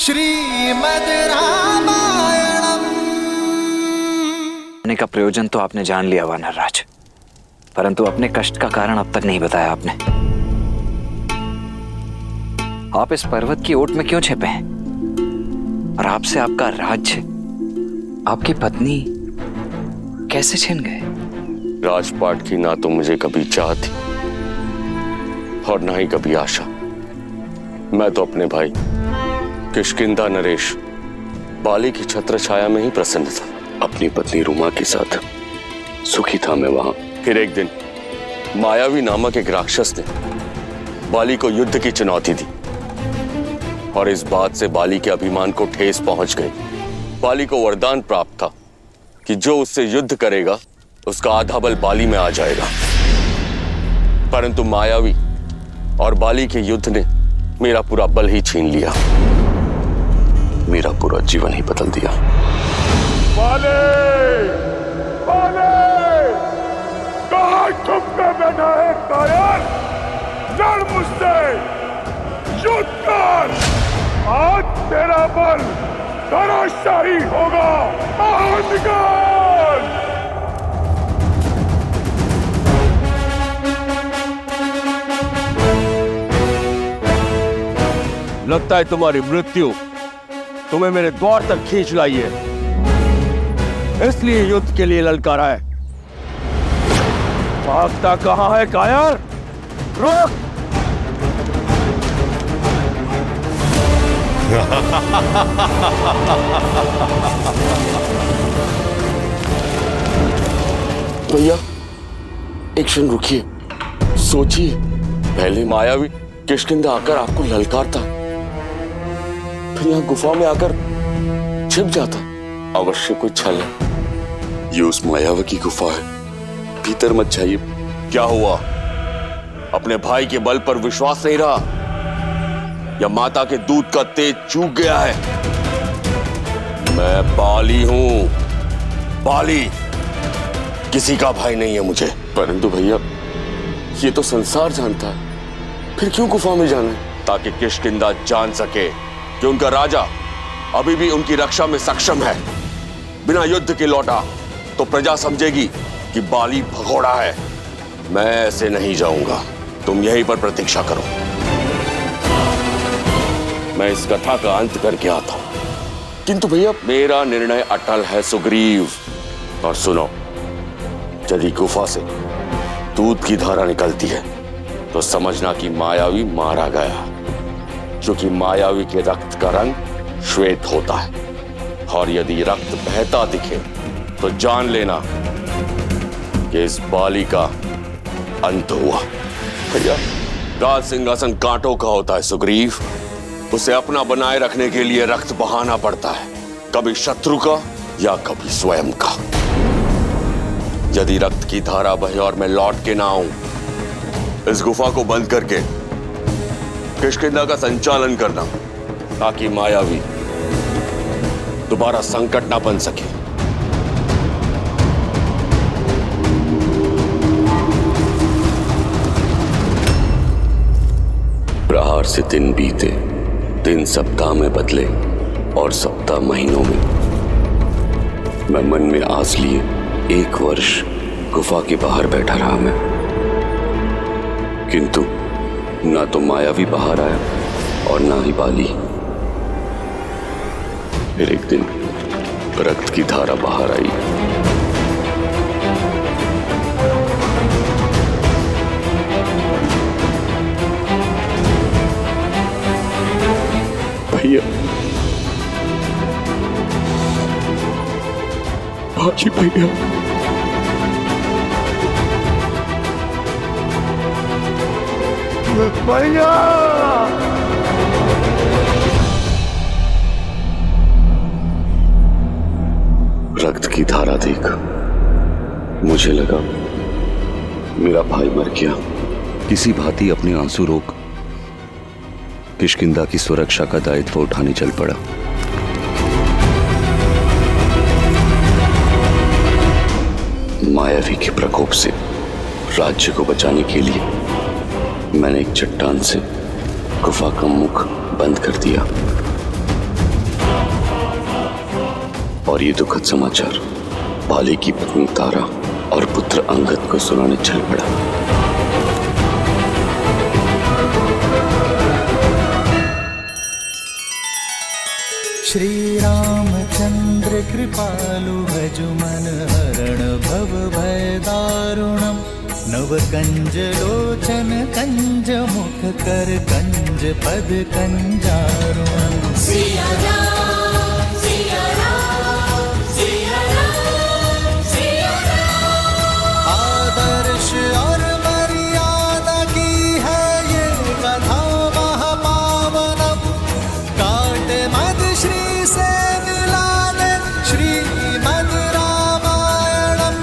श्रीमद् रामायणम। का प्रयोजन तो आपने जान लिया वानरराज, परंतु अपने कष्ट का कारण अब तक नहीं बताया आपने। आप इस पर्वत की ओट में क्यों छिपे हैं? और आपसे आपका राज्य, आपकी पत्नी कैसे छिन गए? राजपाट की ना तो मुझे कभी चाह थी और ना ही कभी आशा। मैं तो अपने भाई किष्किंधा नरेश बाली की छत्र छाया में ही प्रसन्न था। अपनी पत्नी रुमा के साथ सुखी था मैं वहां। फिर एक दिन मायावी नामक एक राक्षस ने बाली को युद्ध की चुनौती दी और इस बात से बाली के अभिमान को ठेस पहुंच गई। बाली को वरदान प्राप्त था कि जो उससे युद्ध करेगा उसका आधा बल बाली में आ जाएगा, परंतु मायावी और बाली के युद्ध ने मेरा पूरा बल ही छीन लिया, मेरा पूरा जीवन ही बदल दिया। बाले, बाले, कहाँ छुपकर बैठा है कायर? लड़ मुझसे, युद्ध कर। आज तेरा बल धराशायी होगा। बाहर निकल। लगता है तुम्हारी मृत्यु तुम्हें मेरे द्वार तक खींच लाई है, इसलिए युद्ध के लिए ललकारा है। भागता कहां है कायर? रुक! भैया एक क्षण रुकिए, सोचिए। पहले मायावी किष्किंधा आकर आपको ललकारता, फिर यहाँ गुफा में आकर छिप जाता। अवश्य कोई छल है, ये उस मायावी की गुफा है, भीतर मत जाइए। क्या हुआ? अपने भाई के बल पर विश्वास नहीं रहा या माता के दूध का तेज चूक गया है? मैं बाली हूं, बाली, किसी का भाई नहीं है मुझे। परंतु भैया ये तो संसार जानता है, फिर क्यों गुफा में जाना है? ताकि किष्किंधा जान सके कि उनका राजा अभी भी उनकी रक्षा में सक्षम है। बिना युद्ध के लौटा तो प्रजा समझेगी कि बाली भगोड़ा है। मैं ऐसे नहीं जाऊंगा, तुम यहीं पर प्रतीक्षा करो, मैं इस कथा का अंत करके आता हूं। किंतु भैया मेरा निर्णय अटल है सुग्रीव। और सुनो, यदि गुफा से दूध की धारा निकलती है तो समझना कि मायावी मारा गया, क्योंकि मायावी के रक्त का रंग श्वेत होता है। और यदि रक्त बहता दिखे तो जान लेना कि इस बाली का अंत हुआ। भैया राज सिंहासन कांटों का होता है सुग्रीव, उसे अपना बनाए रखने के लिए रक्त बहाना पड़ता है, कभी शत्रु का या कभी स्वयं का। यदि रक्त की धारा बहे और मैं लौट के ना आऊं, इस गुफा को बंद करके किष्किंधा का संचालन करना, ताकि मायावी दोबारा संकट ना बन सके। प्रहार से दिन बीते, दिन सप्ताह में बदले और सप्ताह महीनों में। मैं मन में आस लिए 1 वर्ष गुफा के बाहर बैठा रहा मैं, किंतु ना तो मायावी बाहर आया और ना ही बाली। फिर एक दिन रक्त की धारा बाहर आई। भैया बाकी भैया भैया रक्त की धारा देख मुझे लगा मेरा भाई मर गया। किसी भांति अपने आंसू रोक किष्किंधा की सुरक्षा का दायित्व उठाने चल पड़ा। मायावी के प्रकोप से राज्य को बचाने के लिए मैंने एक चट्टान से गुफा का मुख बंद कर दिया। और ये दुखद समाचार बाली की पत्नी तारा और पुत्र अंगद को सुनाने चल पड़ा। श्री रामचंद्र कृपालु भजु मन हरण भव भय दारुणम नव कंज लोचन कंज मुख कर कंज पद कंजारुणम। सिया राम सिया राम सिया राम सिया राम। आदर्श और मर्यादा की है ये कथा महापावनम काट मद श्री से मिला दे श्रीमद् रामायणम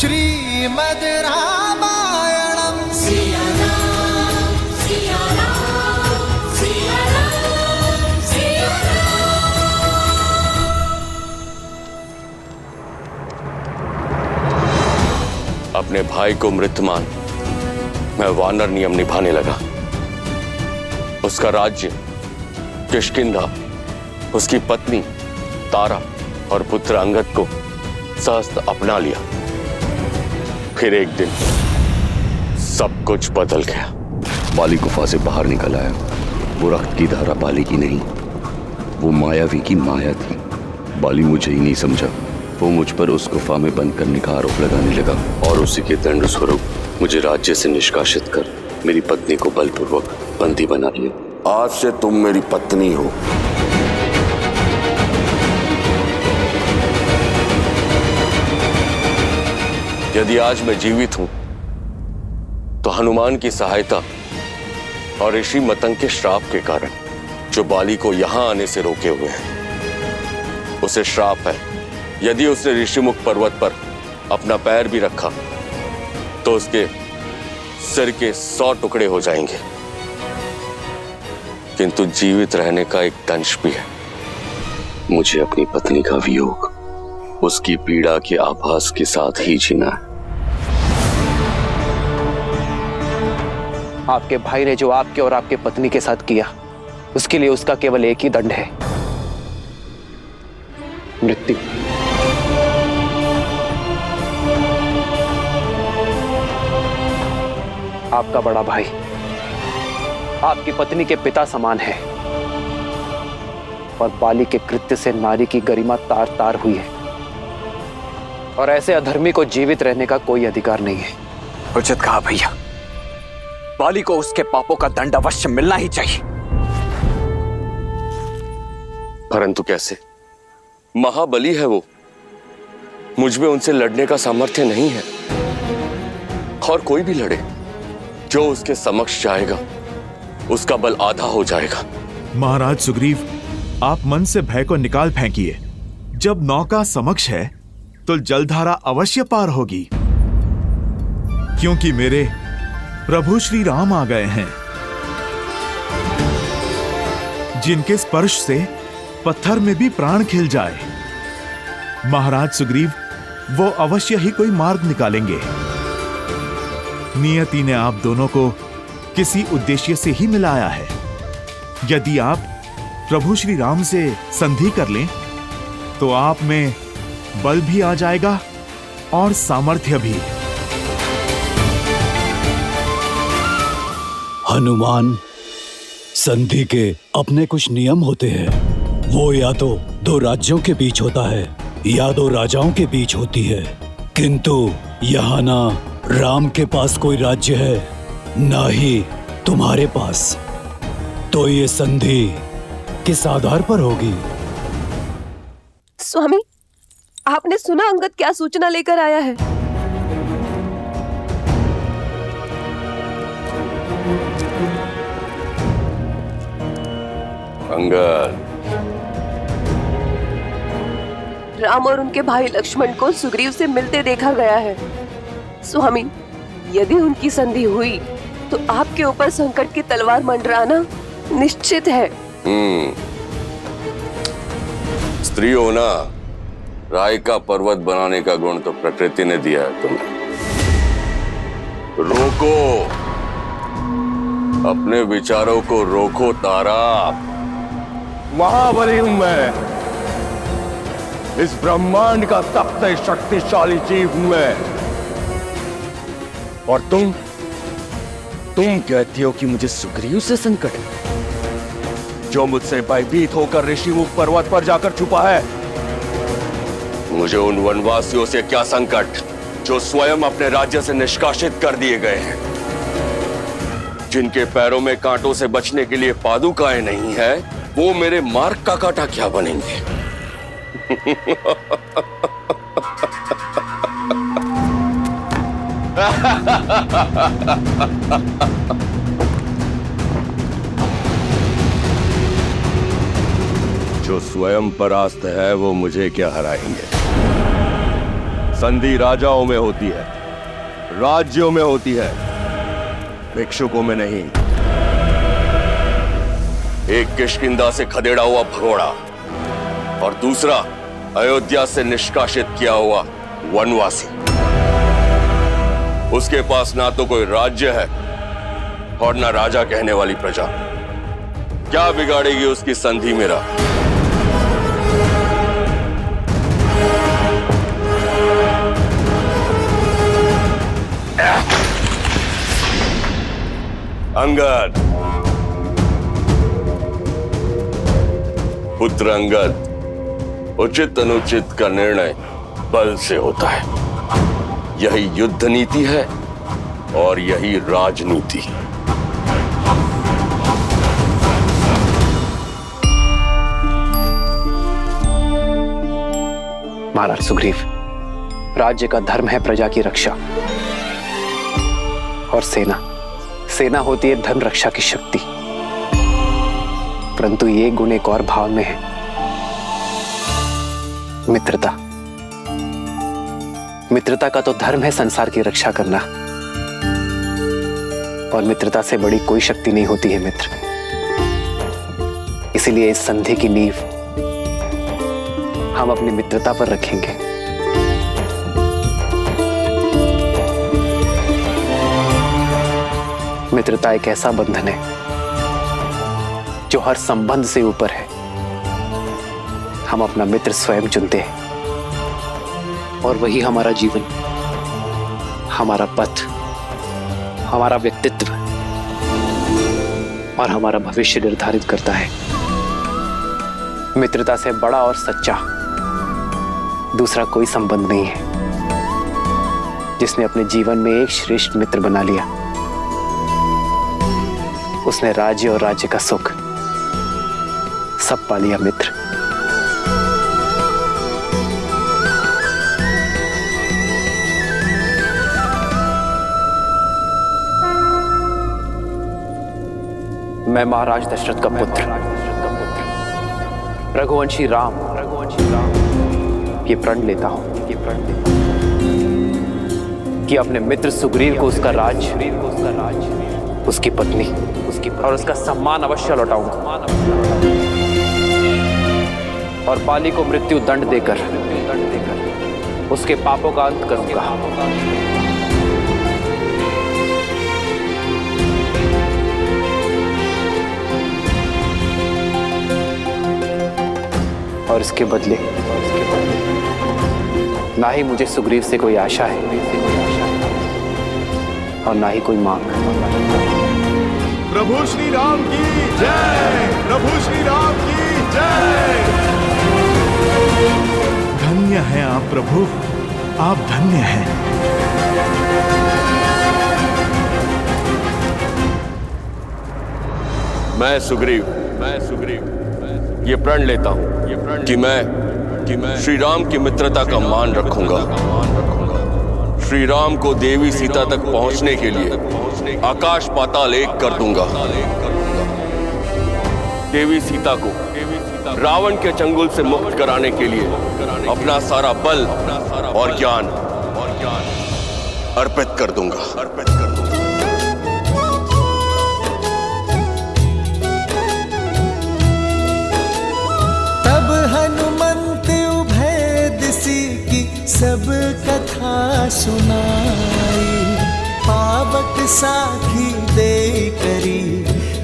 श्रीमद् रामायणम। सिया राम सिया राम सिया राम सिया राम। अपने भाई को मृत मान मैं वानर नियम निभाने लगा। उसका राज्य किष्किंधा, उसकी पत्नी तारा और पुत्र अंगद को सहस्त्र अपना लिया। फिर एक दिन सब कुछ बदल गया। बाली गुफा से बाहर निकल आया। वो रक्त की धारा बाली की नहीं, वो मायावी की माया थी। बाली मुझे ही नहीं समझा। वो मुझ पर उस गुफा में बंद करने का आरोप लगाने लगा और उसी के दंड स्वरूप मुझे राज्य से निष्कासित कर मेरी पत्नी को बलपूर्वक बंदी बना लिया। आज से तुम मेरी पत्नी हो। यदि आज मैं जीवित हूं तो हनुमान की सहायता और ऋषि मतंग के श्राप के कारण, जो बाली को यहां आने से रोके हुए हैं। उसे श्राप है, यदि उसने ऋषिमुख पर्वत पर अपना पैर भी रखा तो उसके सिर के 100 टुकड़े हो जाएंगे। किंतु जीवित रहने का एक दंश भी है। मुझे अपनी पत्नी का वियोग, उसकी पीड़ा के आभास के साथ ही जीना है। आपके भाई ने जो आपके और आपके पत्नी के साथ किया, उसके लिए उसका केवल एक ही दंड है, मृत्यु। आपका बड़ा भाई आपकी पत्नी के पिता समान है और बाली के कृत्य से नारी की गरिमा तार तार हुई है और ऐसे अधर्मी को जीवित रहने का कोई अधिकार नहीं है। उचित कहा भैया, बाली को उसके पापों का दंड अवश्य मिलना ही चाहिए। परंतु कैसे? महाबली है वो, मुझ में उनसे लड़ने का सामर्थ्य नहीं है। और कोई भी लड़े, जो उसके समक्ष जाएगा उसका बल आधा हो जाएगा। महाराज सुग्रीव, आप मन से भय को निकाल फेंकिए। जब नौका समक्ष है तो जलधारा अवश्य पार होगी, क्योंकि मेरे प्रभु श्री राम आ गए हैं, जिनके स्पर्श से पत्थर में भी प्राण खिल जाए। महाराज सुग्रीव, वो अवश्य ही कोई मार्ग निकालेंगे। नियति ने आप दोनों को किसी उद्देश्य से ही मिलाया है। यदि आप प्रभु श्री राम से संधि कर लें तो आप में बल भी आ जाएगा और सामर्थ्य भी। हनुमान, संधि के अपने कुछ नियम होते हैं। वो या तो दो राज्यों के बीच होता है या दो राजाओं के बीच होती है, किंतु यहाँ ना राम के पास कोई राज्य है ना ही तुम्हारे पास, तो ये संधि किस आधार पर होगी? स्वामी, आपने सुना अंगद क्या सूचना लेकर आया है? अंगद, राम और उनके भाई लक्ष्मण को सुग्रीव से मिलते देखा गया है। स्वामी, यदि उनकी संधि हुई तो आपके ऊपर संकट की तलवार मंडराना निश्चित है। स्त्री होना राय का पर्वत बनाने का गुण तो प्रकृति ने दिया है तुम्हें। रोको, अपने विचारों को रोको तारा। महाबली हूं मैं, इस ब्रह्मांड का सबसे शक्तिशाली जीव हूं मैं। और तुम कहती हो कि मुझे सुग्रीव से संकट है, जो मुझसे भयभीत होकर ऋषिमुख पर्वत पर जाकर छुपा है। मुझे उन वनवासियों से क्या संकट जो स्वयं अपने राज्य से निष्कासित कर दिए गए हैं, जिनके पैरों में कांटों से बचने के लिए पादुकाएं नहीं है, वो मेरे मार्ग का कांटा क्या बनेंगे? जो स्वयं परास्त है वो मुझे क्या हराएंगे? संधि राजाओं में होती है, राज्यों में होती है, भिक्षुकों में नहीं। एक किष्किंधा से खदेड़ा हुआ भगोड़ा और दूसरा अयोध्या से निष्कासित किया हुआ वनवासी। उसके पास ना तो कोई राज्य है और ना राजा कहने वाली प्रजा। क्या बिगाड़ेगी उसकी संधि मेरा? अंगद, पुत्र अंगद, उचित अनुचित का निर्णय बल से होता है। यही युद्ध नीति है और यही राजनीति। महाराज सुग्रीव, राज्य का धर्म है प्रजा की रक्षा, और सेना होती है धर्म रक्षा की शक्ति। परंतु ये गुण एक और भाव में है, मित्रता का तो धर्म है संसार की रक्षा करना, और मित्रता से बड़ी कोई शक्ति नहीं होती है मित्र। इसीलिए इस संधि की नींव हम अपनी मित्रता पर रखेंगे। मित्रता एक ऐसा बंधन है जो हर संबंध से ऊपर है। हम अपना मित्र स्वयं चुनते हैं और वही हमारा जीवन, हमारा पथ, हमारा व्यक्तित्व और हमारा भविष्य निर्धारित करता है। मित्रता से बड़ा और सच्चा दूसरा कोई संबंध नहीं है। जिसने अपने जीवन में एक श्रेष्ठ मित्र बना लिया, उसने राज्य और राज्य का सुख सब पा लिया मित्र। मैं महाराज दशरथ का पुत्र रघुवंशी राम ये प्रण लेता हूं कि अपने मित्र सुग्रीव को उसका राज, उसकी पत्नी और उसका सम्मान अवश्य लौटाऊंगा, और बाली को मृत्यु दंड देकर उसके पापों का अंत करूंगा। और इसके बदले ना ही मुझे सुग्रीव से कोई आशा है और ना ही कोई मांग। प्रभु श्री राम की जय, प्रभु श्री राम की जय। धन्य है आप प्रभु, आप धन्य हैं। मैं सुग्रीव ये प्रण लेता हूं कि मैं श्री राम की मित्रता का मान रखूंगा। श्री राम को देवी सीता तक पहुंचने के लिए आकाश पाताल एक कर दूंगा। देवी सीता को रावण के चंगुल से मुक्त कराने के लिए अपना सारा बल और ज्ञान अर्पित कर दूंगा। तब हनुमंत उभय दिशि की सब कथा सुनाई, पावक साखी दे करी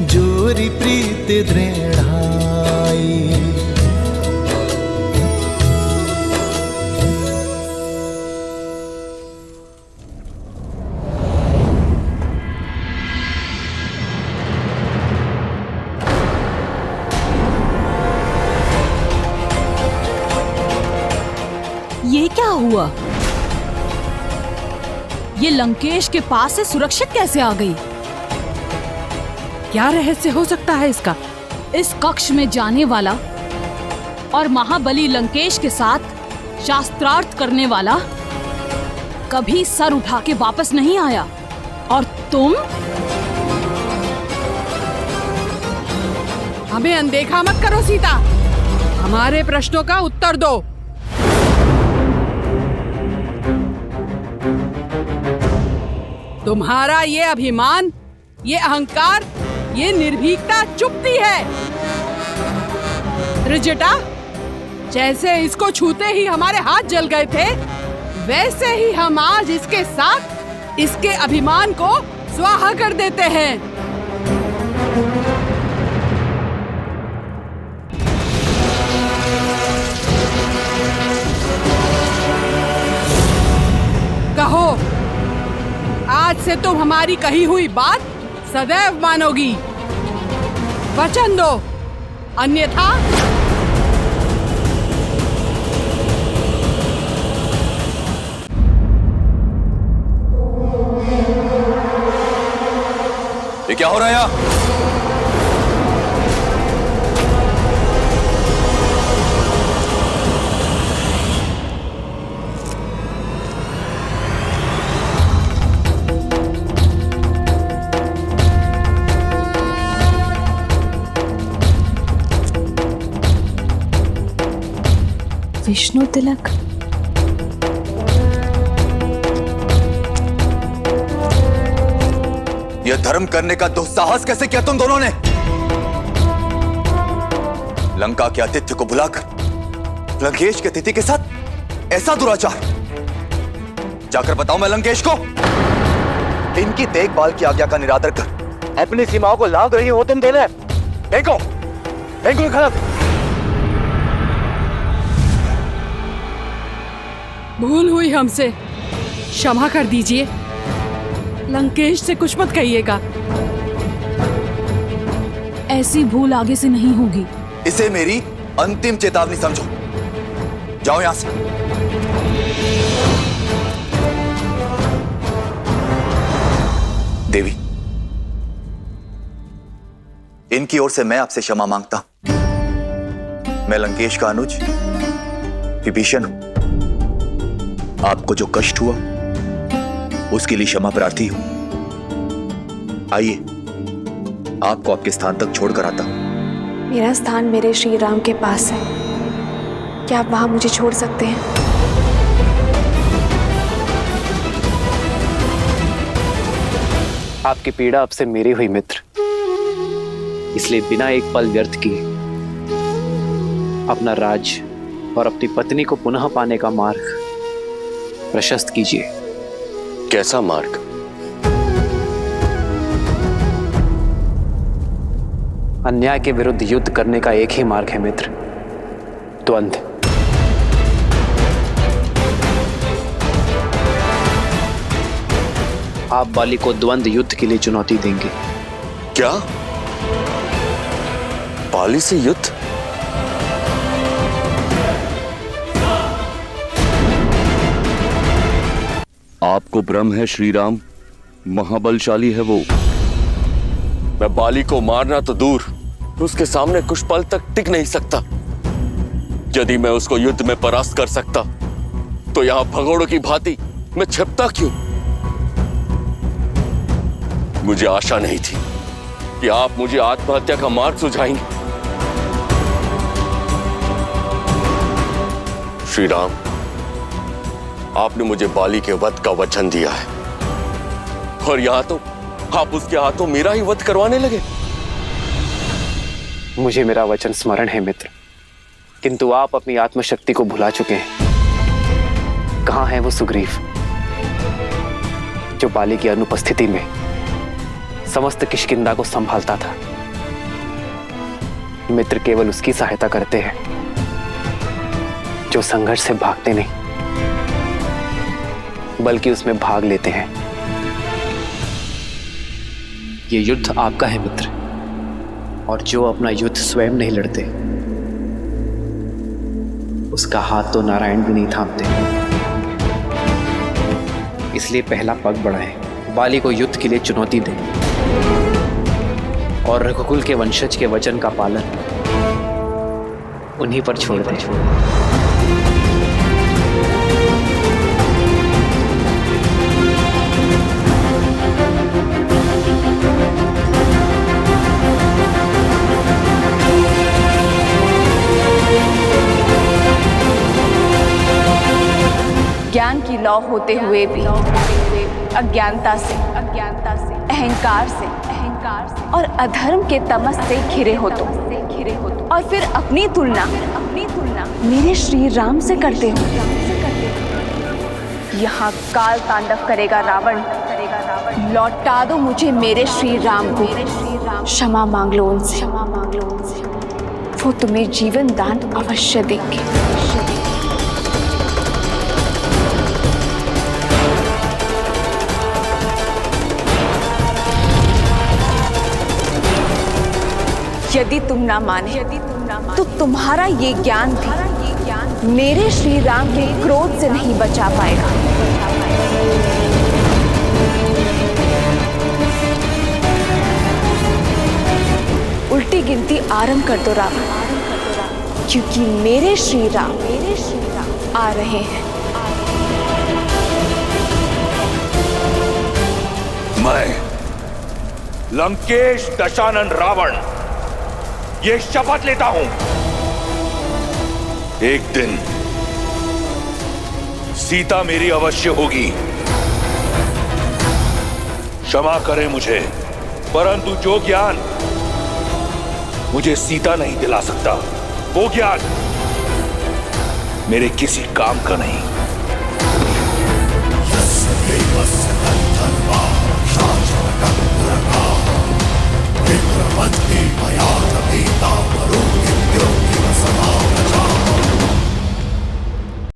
जोरी प्रीत दृढ़ाई। ये क्या हुआ? ये लंकेश के पास से सुरक्षित कैसे आ गई? क्या रहस्य हो सकता है इसका? इस कक्ष में जाने वाला और महाबली लंकेश के साथ शास्त्रार्थ करने वाला कभी सर उठा के वापस नहीं आया, और तुम हमें अनदेखा मत करो सीता, हमारे प्रश्नों का उत्तर दो। तुम्हारा ये अभिमान, ये अहंकार, ये निर्भीकता चुभती है। त्रिजटा, जैसे इसको छूते ही हमारे हाथ जल गए थे, वैसे ही हम आज इसके साथ इसके अभिमान को स्वाहा कर देते हैं। कहो, आज से तुम हमारी कही हुई बात सदैव मानोगी। वचन दो, अन्यथा ये क्या हो रहा है यहाँ? विष्णु तिलक? यह धर्म करने का दुस्साहस कैसे किया तुम दोनों ने? लंका के आतिथ्य को बुलाकर लंकेश के अतिथि के साथ ऐसा दुराचार! जाकर बताओ मैं लंकेश को। इनकी देखभाल की आज्ञा का निरादर कर अपनी सीमाओं को लांघ रही हो तुम दोनों। फेंको, फेंको खड़क। भूल हुई हमसे, क्षमा कर दीजिए। लंकेश से कुछ मत कहिएगा। ऐसी भूल आगे से नहीं होगी। इसे मेरी अंतिम चेतावनी समझो। जाओ यहां से। देवी, इनकी ओर से मैं आपसे क्षमा मांगता हूं। मैं लंकेश का अनुज विभीषण हूं। आपको जो कष्ट हुआ उसके लिए क्षमा प्रार्थी हूं। आइए, आपको आपके स्थान तक छोड़कर आता हूं। मेरा स्थान मेरे श्री राम के पास है, क्या आप वहां मुझे छोड़ सकते हैं? आपकी पीड़ा अब से मेरी हुई मित्र, इसलिए बिना एक पल व्यर्थ किए अपना राज और अपनी पत्नी को पुनः पाने का मार्ग प्रशस्त कीजिए। कैसा मार्ग? अन्याय के विरुद्ध युद्ध करने का एक ही मार्ग है मित्र, द्वंद्व। आप बाली को द्वंद्व युद्ध के लिए चुनौती देंगे। क्या? बाली से युद्ध? आपको भ्रम है श्री राम, महाबलशाली है वो। मैं बाली को मारना तो दूर, उसके सामने कुछ पल तक टिक नहीं सकता। यदि मैं उसको युद्ध में परास्त कर सकता तो यहां भगोड़ों की भांति मैं छिपता क्यों? मुझे आशा नहीं थी कि आप मुझे आत्महत्या का मार्ग सुझाएंगे। श्री राम, आपने मुझे बाली के वध का वचन दिया है और यहां तो आप उसके हाथों मेरा ही वध करवाने लगे। मुझे मेरा वचन स्मरण है मित्र, किंतु आप अपनी आत्मशक्ति को भुला चुके हैं। कहां है वो सुग्रीव जो बाली की अनुपस्थिति में समस्त किष्किंधा को संभालता था? मित्र केवल उसकी सहायता करते हैं जो संघर्ष से भागते नहीं बल्कि उसमें भाग लेते हैं। ये युद्ध आपका है मित्र, और जो अपना युद्ध स्वयं नहीं लड़ते उसका हाथ तो नारायण भी नहीं थामते। इसलिए पहला पग बढ़ाएं, बाली को युद्ध के लिए चुनौती दें और रघुकुल के वंशज के वचन का पालन उन्हीं पर छोड़ दें। ज्ञान की लौ होते हुए भी अज्ञानता से अहंकार से और अधर्म के तमस से घिरे हो तुम, और फिर अपनी तुलना मेरे श्री राम से करते हो। यहाँ काल तांडव करेगा रावण। लौटा दो मुझे मेरे श्री राम को, क्षमा मांग लो उनसे, वो तुम्हें जीवन दान अवश्य देंगे। यदि तुम ना माने तो तुम्हारा ये ज्ञान भी मेरे श्री राम के क्रोध से नहीं बचा पाएगा। उल्टी गिनती आरंभ कर दो रावण, क्योंकि मेरे श्री राम आ रहे हैं। मैं लंकेश दशानन रावण ये शपथ लेता हूं, एक दिन सीता मेरी अवश्य होगी। क्षमा करें मुझे, परंतु जो ज्ञान मुझे सीता नहीं दिला सकता, वो ज्ञान मेरे किसी काम का नहीं।